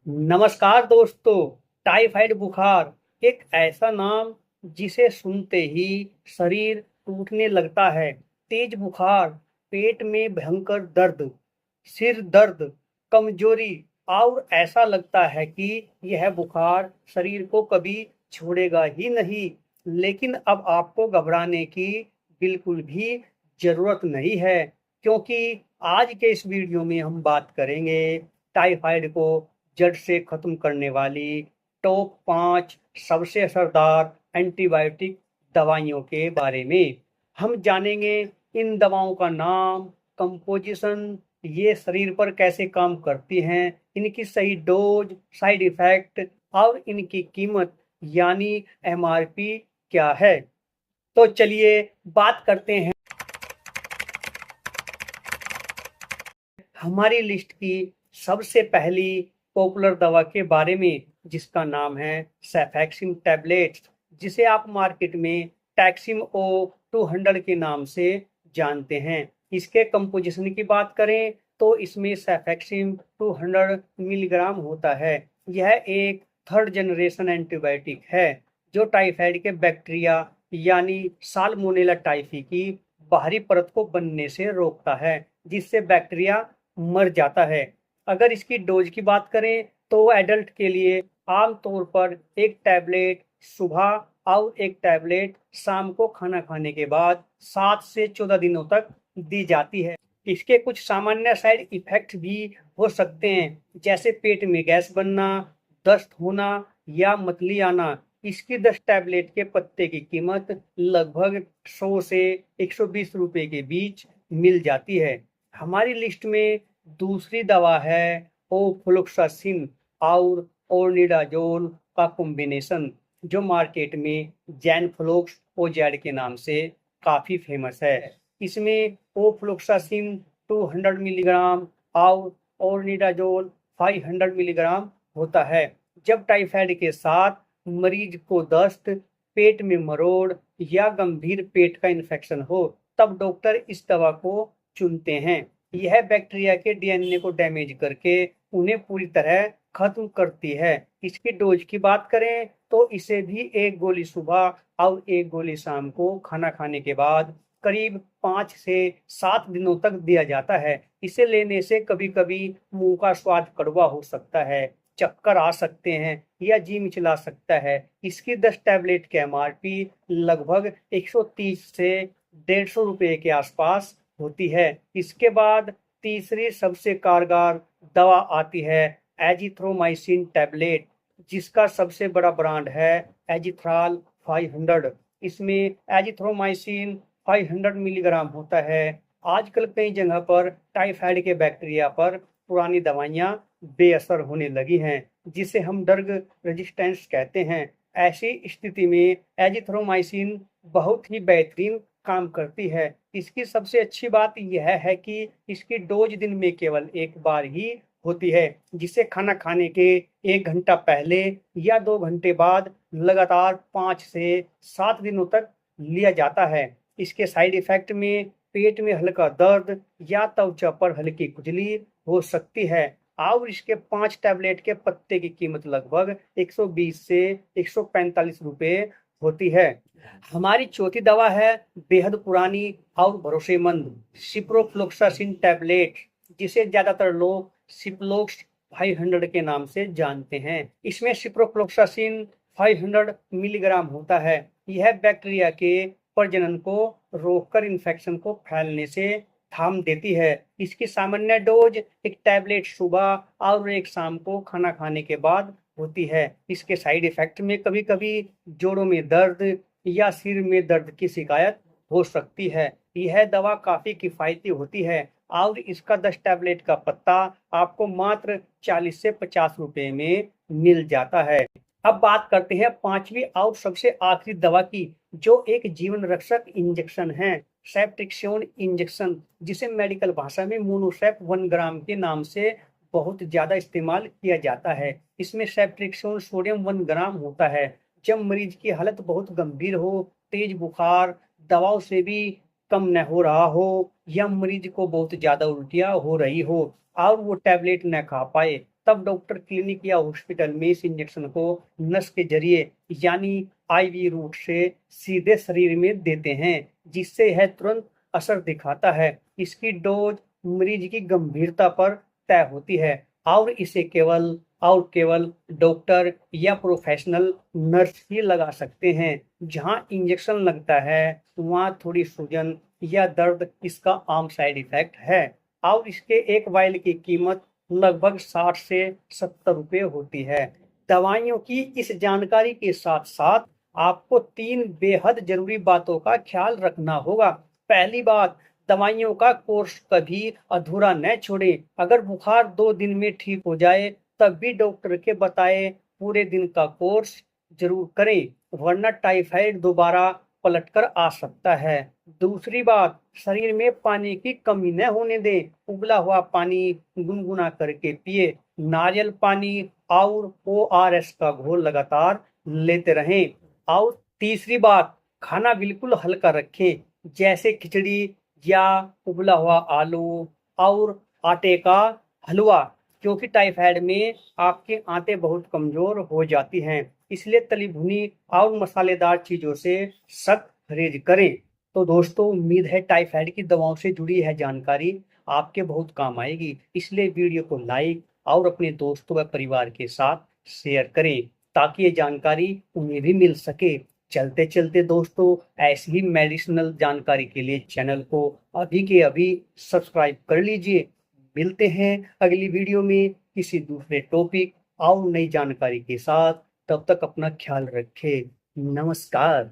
नमस्कार दोस्तों। टाइफाइड बुखार एक ऐसा नाम जिसे सुनते ही शरीर टूटने लगता है। तेज बुखार, पेट में भयंकर दर्द, सिर दर्द, कमजोरी और ऐसा लगता है कि यह बुखार शरीर को कभी छोड़ेगा ही नहीं। लेकिन अब आपको घबराने की बिल्कुल भी जरूरत नहीं है, क्योंकि आज के इस वीडियो में हम बात करेंगे टाइफाइड को जड़ से खत्म करने वाली टॉप 5 सबसे असरदार एंटीबायोटिक दवाइयों के बारे में। हम जानेंगे इन दवाओं का नाम, कंपोजिशन, ये शरीर पर कैसे काम करती हैं, इनकी सही डोज, साइड इफेक्ट और इनकी कीमत यानी एमआरपी क्या है। तो चलिए बात करते हैं हमारी लिस्ट की सबसे पहली पॉपुलर दवा के बारे में, जिसका नाम है सेफेक्सिम टैबलेट्स, जिसे आप मार्केट में टैक्सिम ओ 200 के नाम से जानते हैं। इसके कंपोजिशन की बात करें तो इसमें सेफेक्सिम 200 मिलीग्राम होता है। यह एक थर्ड जनरेशन एंटीबायोटिक है जो टाइफाइड के बैक्टीरिया यानी साल्मोनेला टाइफी की बाहरी परत को बनने से रोकता है, जिससे बैक्टीरिया मर जाता है। अगर इसकी डोज की बात करें तो एडल्ट के लिए आमतौर पर एक टैबलेट सुबह और एक टैबलेट शाम को खाना खाने के बाद 7 से 14 दिनों तक दी जाती है। इसके कुछ सामान्य साइड इफेक्ट भी हो सकते हैं, जैसे पेट में गैस बनना, दस्त होना या मतली आना। इसकी 10 टैबलेट के पत्ते की कीमत लगभग 100 से 120 रुपए के बीच मिल जाती है। हमारी लिस्ट में दूसरी दवा है ओफ्लोक्सासिन और ओर्निडाजोल का कॉम्बिनेशन, जो मार्केट में जैनफ्लोक्स ओजेड के नाम से काफी फेमस है। इसमें ओफ्लोक्सासिन 200 मिलीग्राम और ओर्निडाजोल 500 मिलीग्राम होता है। जब टाइफाइड के साथ मरीज को दस्त, पेट में मरोड़ या गंभीर पेट का इन्फेक्शन हो, तब डॉक्टर इस दवा को चुनते हैं। यह बैक्टीरिया के डीएनए को डैमेज करके उन्हें पूरी तरह खत्म करती है। इसकी डोज की बात करें तो इसे भी एक गोली सुबह और एक गोली शाम को खाना खाने के बाद करीब 5 से 7 दिनों तक दिया जाता है। इसे लेने से कभी कभी मुंह का स्वाद कड़वा हो सकता है, चक्कर आ सकते हैं या जी मिचला सकता है। इसकी 10 टैबलेट के एमआरपी लगभग 130 से 150 रुपए के आसपास होती है। इसके बाद तीसरी सबसे कारगर दवा आती है एजिथ्रोमाइसिन टैबलेट, जिसका सबसे बड़ा ब्रांड है एजिथ्राल 500। इसमें एजिथ्रोमाइसिन 500 मिलीग्राम होता है। आजकल कई जगह पर टाइफाइड के बैक्टीरिया पर पुरानी दवाइयां बेअसर होने लगी हैं, जिसे हम ड्रग रेजिस्टेंस कहते हैं। ऐसी स्थिति में एजिथ्रोमाइसिन बहुत ही बेहतरीन काम करती है। इसकी सबसे अच्छी बात यह है कि इसकी डोज दिन में केवल एक बार ही होती है, जिसे खाना खाने के 1 घंटा पहले या 2 घंटे बाद लगातार 5 से 7 दिनों तक लिया जाता है। इसके साइड इफेक्ट में पेट में हल्का दर्द या त्वचा पर हल्की खुजली हो सकती है। और इसके 5 टैबलेट के पत्ते की कीमत लगभग 120 से 145 रुपए होती है। हमारी चौथी दवा है बेहद पुरानी और भरोसेमंद सिप्रोफ्लोक्सासिन टैबलेट, जिसे ज्यादातर लोग सिप्लोक्स 500 के नाम से जानते हैं। इसमें सिप्रोफ्लोक्सासिन 500 मिलीग्राम होता है। यह बैक्टीरिया के प्रजनन को रोककर इन्फेक्शन को फैलने से थाम देती है। इसकी सामान्य डोज एक टैबलेट सुबह और एक शाम को खाना खाने के बाद होती है। इसके साइड इफेक्ट में कभी कभी जोड़ों में दर्द या सिर में दर्द की शिकायत हो सकती है। यह दवा काफी किफायती होती है और इसका 10 टैबलेट का पत्ता आपको मात्र 40 से 50 रुपए में मिल जाता है। अब बात करते हैं पांचवी और सबसे आखिरी दवा की, जो एक जीवन रक्षक इंजेक्शन है, सेफ्ट्रिक्सोन इंजेक्शन, जिसे मेडिकल भाषा में मोनोसेफ 1 ग्राम के नाम से बहुत ज्यादा इस्तेमाल किया जाता है। इसमें सेफ्ट्रिक्सोन सोडियम 1 ग्राम होता है। जब मरीज की हालत बहुत गंभीर हो, तेज बुखार, दवाओं से भी कम न हो रहा हो, या मरीज को बहुत ज्यादा उल्टियां हो रही हो और वो टैबलेट न खा पाए, तब डॉक्टर क्लिनिक या हॉस्पिटल में इस इंजेक्शन को नस के जरिए यानी आईवी रूट से सीधे शरीर में देते हैं, जिससे यह तुरंत असर दिखाता है। इसकी डोज मरीज की गंभीरता पर तय होती है और इसे केवल डॉक्टर या प्रोफेशनल नर्स ही लगा सकते हैं। जहां इंजेक्शन लगता है वहां थोड़ी सूजन या दर्द इसका आम साइड इफेक्ट है और इसके एक वायल की कीमत लगभग 60 से 70 रुपए होती है। दवाइयों की इस जानकारी के साथ साथ आपको 3 बेहद जरूरी बातों का ख्याल रखना होगा। पहली बात, दवाइयों का कोर्स कभी अधूरा न छोड़ें। अगर बुखार 2 दिन में ठीक हो जाए तब भी डॉक्टर के बताए पूरे दिन का कोर्स जरूर करें, वरना टाइफाइड दोबारा पलटकर आ सकता है। दूसरी बात, शरीर में पानी की कमी न होने दें। उबला हुआ पानी गुनगुना करके पिए। नारियल पानी और ओआरएस का घोल लगातार लेते रहें। और तीसरी बात, खाना बिल्कुल हल्का रखें, जैसे खिचड़ी या उबला हुआ आलू और आटे का हलवा, क्योंकि टाइफाइड में आपके आंतें बहुत कमजोर हो जाती हैं। इसलिए तली भुनी और मसालेदार चीजों से सख्त परहेज करें। तो दोस्तों, उम्मीद है टाइफाइड की दवाओं से जुड़ी यह जानकारी आपके बहुत काम आएगी। इसलिए वीडियो को लाइक और अपने दोस्तों व परिवार के साथ शेयर करें ताकि ये जानकारी उन्हें भी मिल सके। चलते चलते दोस्तों, ऐसी ही मेडिसिनल जानकारी के लिए चैनल को अभी के अभी सब्सक्राइब कर लीजिए। मिलते हैं अगली वीडियो में किसी दूसरे टॉपिक और नई जानकारी के साथ। तब तक अपना ख्याल रखें। नमस्कार।